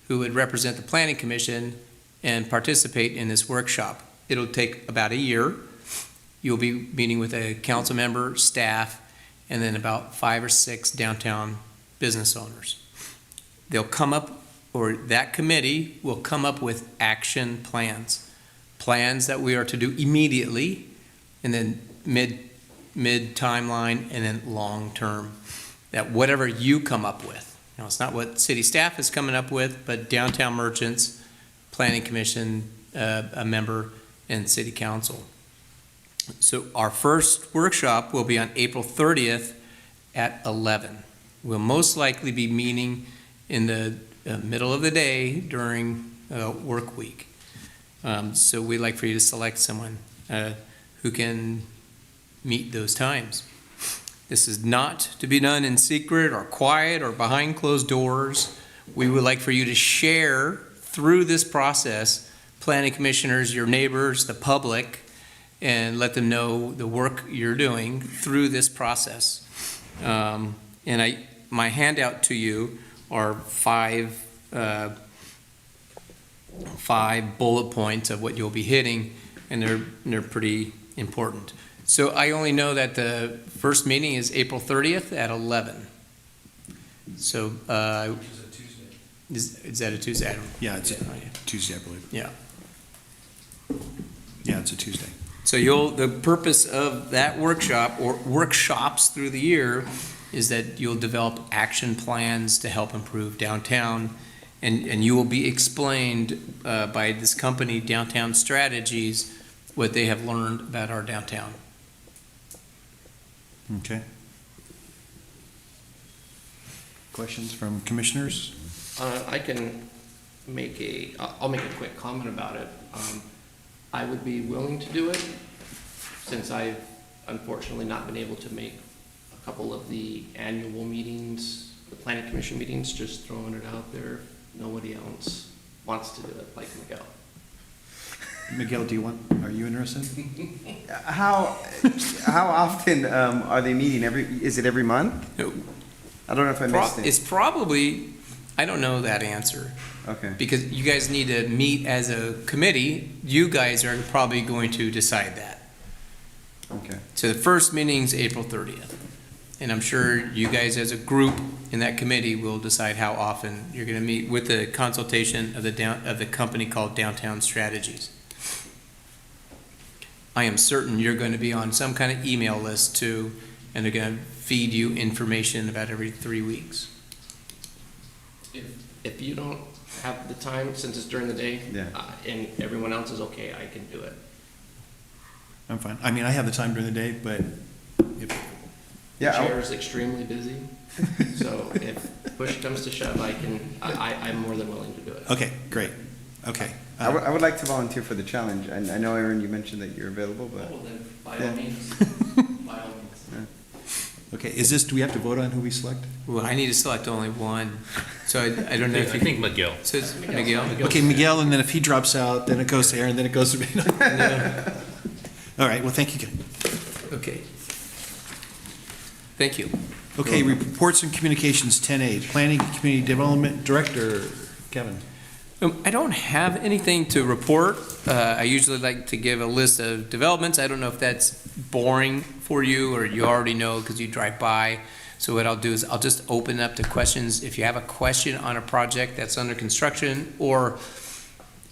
who would represent the planning commission and participate in this workshop. It'll take about a year. You'll be meeting with a council member, staff, and then about 5 or 6 downtown business owners. They'll come up, or that committee will come up with action plans. Plans that we are to do immediately, and then mid timeline, and then long term. That whatever you come up with. Now, it's not what city staff is coming up with, but downtown merchants, planning commission, a member, and city council. So our first workshop will be on April 30th at 11. We'll most likely be meeting in the middle of the day during work week. So we'd like for you to select someone who can meet those times. This is not to be done in secret or quiet or behind closed doors. We would like for you to share through this process, planning commissioners, your neighbors, the public, and let them know the work you're doing through this process. And my handout to you are 5 bullet points of what you'll be hitting, and they're pretty important. So I only know that the first meeting is April 30th at 11. So, is that a Tuesday? I don't- Yeah, it's a Oh, yeah. Tuesday, I believe. Yeah. Yeah, it's a Tuesday. So the purpose of that workshop or workshops through the year is that you'll develop action plans to help improve downtown. And you will be explained by this company, Downtown Strategies, what they have learned about our downtown. Okay. Questions from commissioners? I can I'll make a quick comment about it. I would be willing to do it, since I've unfortunately not been able to make a couple of the annual meetings, the planning commission meetings, just throwing it out there. Nobody else wants to do it like Miguel. Miguel, are you interested? How often are they meeting? Is it every month? No. I don't know if I missed It's it. probably, I don't know that answer, Okay. because you guys need to meet as a committee. You guys are probably going to decide that. Okay. So the first meeting's April 30th. And I'm sure you guys as a group in that committee will decide how often you're going to meet with the consultation of the company called Downtown Strategies. I am certain you're going to be on some kind of email list too, and they're going to feed you information about every 3 weeks. If you don't have the time, since it's during the day, Yeah. And everyone else is okay, I can do it. I'm fine. I mean, I have the time during the day, but if, The Yeah. chair is extremely busy, so if push comes to shove, I'm more than willing to do it. okay, great. Okay. I would like to volunteer for the challenge. And I know, Aaron, you mentioned that you're available, but Well, then, by Yeah. all means, by all means. Okay, do we have to vote on who we select? Well, I need to select only one, so I don't know if I you. think Miguel. So it's Miguel? Okay, Miguel, and then if he drops out, then it goes to Aaron, then it goes to me. No. All right, well, thank you. Okay. Thank you. Okay, reports and communications, 10A, Planning and Community Development Director, Kevin. I don't have anything to report. I usually like to give a list of developments. I don't know if that's boring for you or you already know because you drive by. So what I'll do is I'll just open up to questions. If you have a question on a project that's under construction or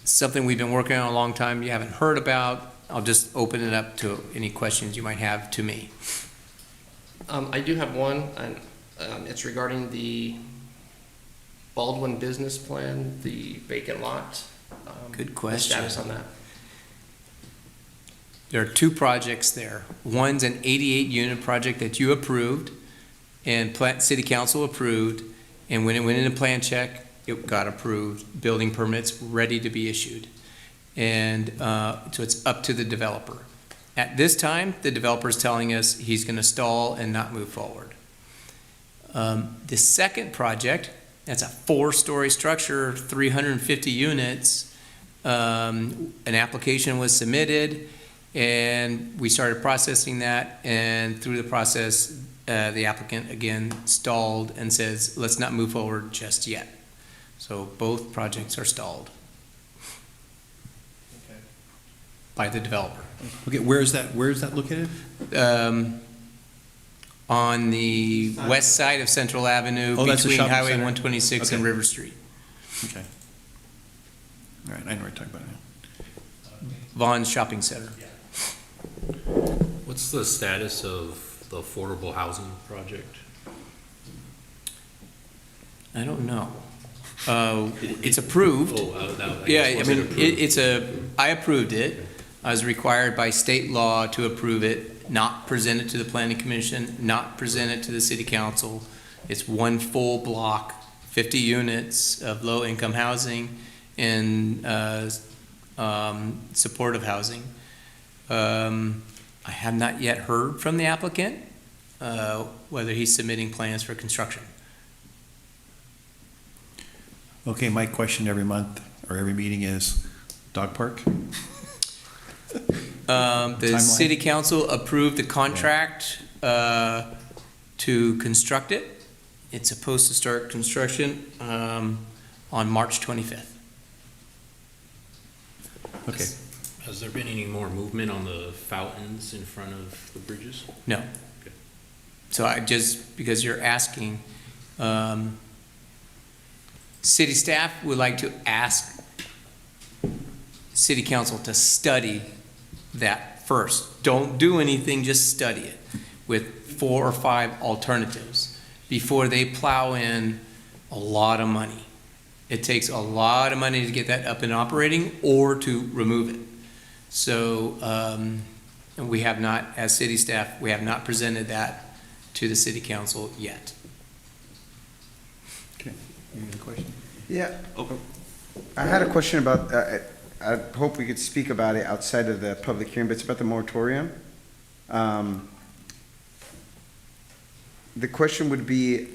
something we've been working on a long time you haven't heard about, I'll just open it up to any questions you might have to me. I do have one, and it's regarding the Baldwin business plan, the vacant lot. Good question. The status on that. There are two projects there. One's an 88-unit project that you approved and City Council approved, and when it went into plan check, it got approved, building permits ready to be issued. And so it's up to the developer. At this time, the developer's telling us he's going to stall and not move forward. The second project, that's a 4-story structure, 350 units. An application was submitted, and we started processing that, and through the process, the applicant again stalled and says, let's not move forward just yet. So both projects are stalled by the developer. Okay, where is that located? On the west side of Central Avenue, Oh, that's a between shopping Highway center? 126 and Okay. River Street. Okay. All right, I know what you're talking about now. Vaughn's Shopping Center. What's the status of the affordable housing project? I don't know. It's approved. Yeah, I mean, I approved it. I was required by state law to approve it, not present it to the planning commission, not present it to the city council. It's one full block, 50 units of low-income housing and supportive housing. I have not yet heard from the applicant whether he's submitting plans for construction. Okay, my question every month or every meeting is dog park? The Timeline? city council approved the contract to construct it. It's supposed to start construction on March 25th. Okay, Has there been any more movement on the fountains in front of the bridges? No. Okay. So I just, because you're asking, city staff would like to ask city council to study that first. Don't do anything, just study it with 4 or 5 alternatives before they plow in a lot of money. It takes a lot of money to get that up and operating or to remove it. So, and we have not, as city staff, we have not presented that to the city council yet. Okay, you have a question? Yeah. I had a question about, I hope we could speak about it outside of the public hearing, but it's about the moratorium. The question would be,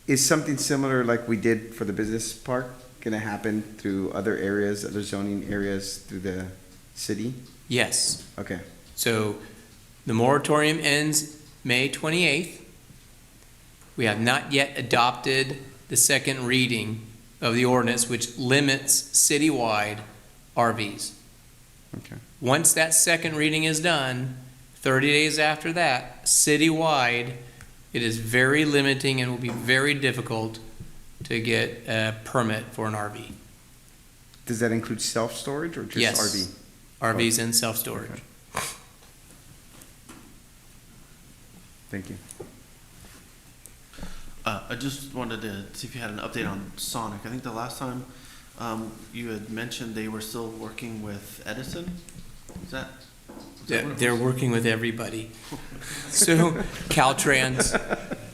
is something similar like we did for the business park gonna happen through other areas, other zoning areas through the city? Yes. Okay, So the moratorium ends May 28th. We have not yet adopted the second reading of the ordinance, which limits citywide RVs. okay. Once that second reading is done, 30 days after that, citywide, it is very limiting and will be very difficult to get a permit for an RV. Does that include self-storage or just Yes. RV? RVs and self-storage. Okay. Thank you. I just wanted to see if you had an update on Sonic. I think the last time you had mentioned they were still working with Edison. Is that what it They're was? working with everybody. So Caltrans,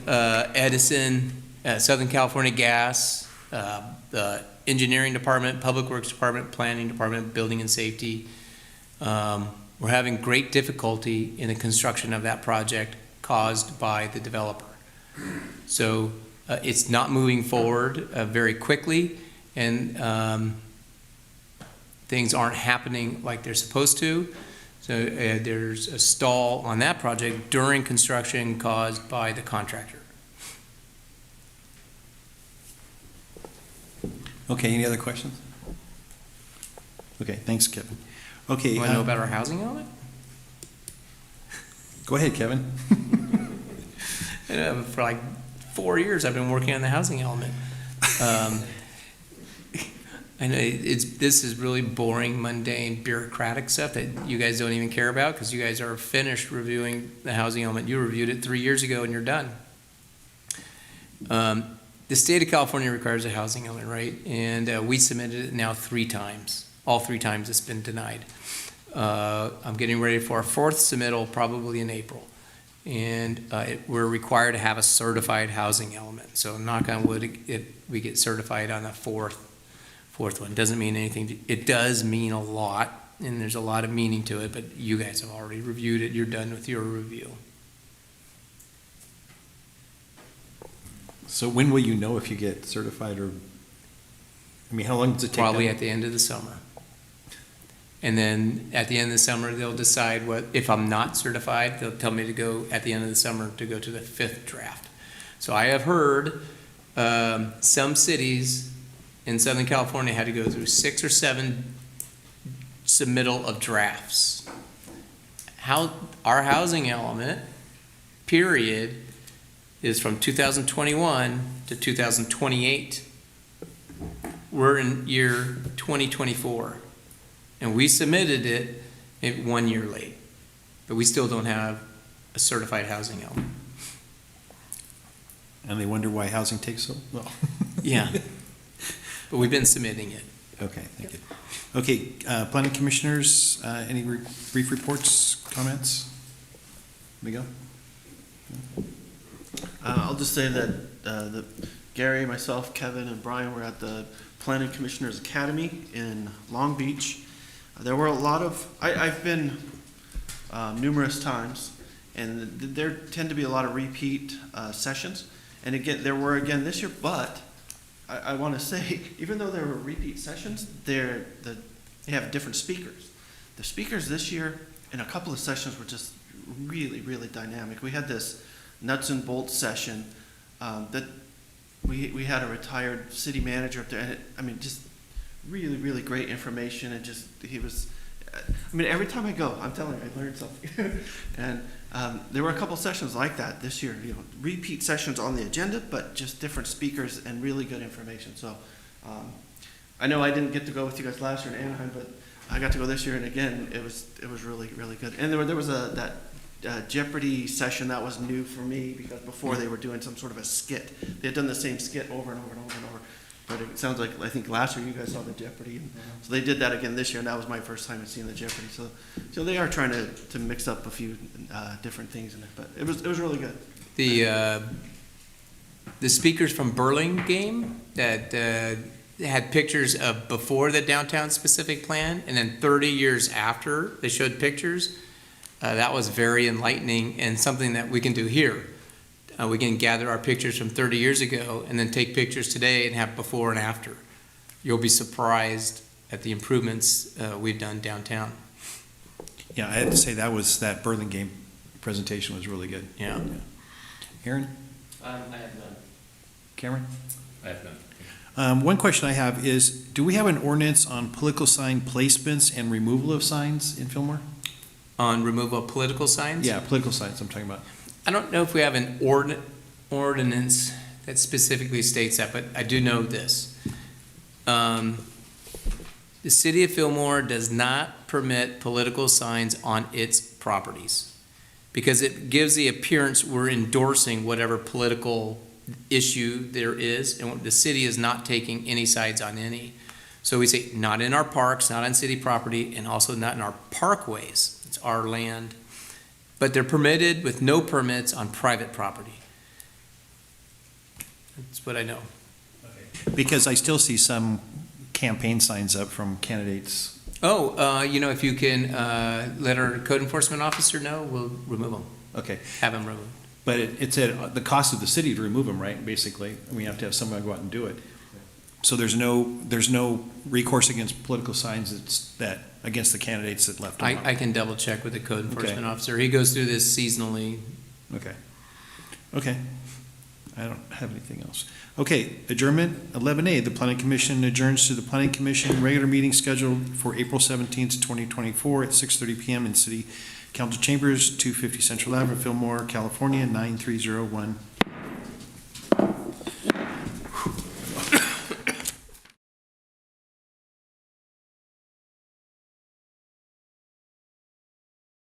Edison, Southern California Gas, the Engineering Department, Public Works Department, Planning Department, Building and Safety. We're having great difficulty in the construction of that project caused by the developer. So it's not moving forward very quickly, and things aren't happening like they're supposed to. So there's a stall on that project during construction caused by the contractor. Okay, any other questions? Okay, thanks, Kevin. Okay. You want to know about our housing element? Go ahead, Kevin. For like 4 years, I've been working on the housing element. I know this is really boring, mundane, bureaucratic stuff that you guys don't even care about because you guys are finished reviewing the housing element. You reviewed it 3 years ago and you're done. The state of California requires a housing element, right? And we submitted it now 3 times. All 3 times it's been denied. I'm getting ready for our 4th submittal, probably in April. And we're required to have a certified housing element. So knock on wood, we get certified on the fourth one. Doesn't mean anything. It does mean a lot, and there's a lot of meaning to it, but you guys have already reviewed it. You're done with your review. So when will you know if you get certified or, I mean, how long does it take? Probably them? at the end of the summer. And then at the end of the summer, they'll decide what, if I'm not certified, they'll tell me to go at the end of the summer to go to the 5th draft. So I have heard some cities in Southern California had to go through 6 or 7 submittal of drafts. Our housing element, period, is from 2021 to 2028. We're in year 2024. And we submitted it 1 year late, but we still don't have a certified housing element. And they wonder why housing takes so long. Yeah, but we've been submitting it. Okay, thank you. Okay, planning commissioners, any brief reports, comments? Miguel? I'll just say that Gary, myself, Kevin, and Brian were at the Planning Commissioners Academy in Long Beach. There were a lot of, I've been numerous times, and there tend to be a lot of repeat sessions. And again, there were again this year, but I want to say, even though there were repeat sessions, they have different speakers. The speakers this year in a couple of sessions were just really, really dynamic. We had this nuts and bolts session that we had a retired city manager up there, and just really, really great information, and just, he was, I mean, every time I go, I'm telling you, I learned something. And there were a couple sessions like that this year, you know, repeat sessions on the agenda, but just different speakers and really good information. So I know I didn't get to go with you guys last year in Anaheim, but I got to go this year, and again, it was really, really good. And there was that Jeopardy session that was new for me, because before they were doing some sort of a skit. They had done the same skit over and over and over and over. But it sounds like, I think last year you guys saw the Jeopardy. And so they did that again this year, and that was my first time seeing the Jeopardy. So they are trying to mix up a few different things in it, but it was really good. The speakers from Burlingame that had pictures of before the downtown specific plan, and then 30 years after they showed pictures, that was very enlightening, and something that we can do here. We can gather our pictures from 30 years ago and then take pictures today and have before and after. You'll be surprised at the improvements we've done downtown. Yeah, I had to say that Burlingame presentation was really good. Yeah. Aaron? I have none. Cameron? I have none. One question I have is, do we have an ordinance on political sign placements and removal of signs in Fillmore? On removal of political signs? Yeah, political signs I'm talking about. I don't know if we have an ordinance that specifically states that, but I do know this. The city of Fillmore does not permit political signs on its properties because it gives the appearance we're endorsing whatever political issue there is, and the city is not taking any sides on any. So we say not in our parks, not on city property, and also not in our parkways. It's our land. But they're permitted with no permits on private property. That's what I know. Because I still see some campaign signs up from candidates. Oh, if you can let our code enforcement officer know, we'll remove them, Okay, have them removed. but it's at the cost of the city to remove them, right, basically? We have to have someone go out and do it. So there's no recourse against political signs against the candidates that left them up? I can double check with the code enforcement Okay. officer. He goes through this seasonally. Okay. I don't have anything else. Okay, adjournment, 11A, the Planning Commission adjourns to the Planning Commission regular meeting scheduled for April 17th, 2024 at 6:30 PM in City Council Chambers, 250 Central Avenue, Fillmore, California, 93010.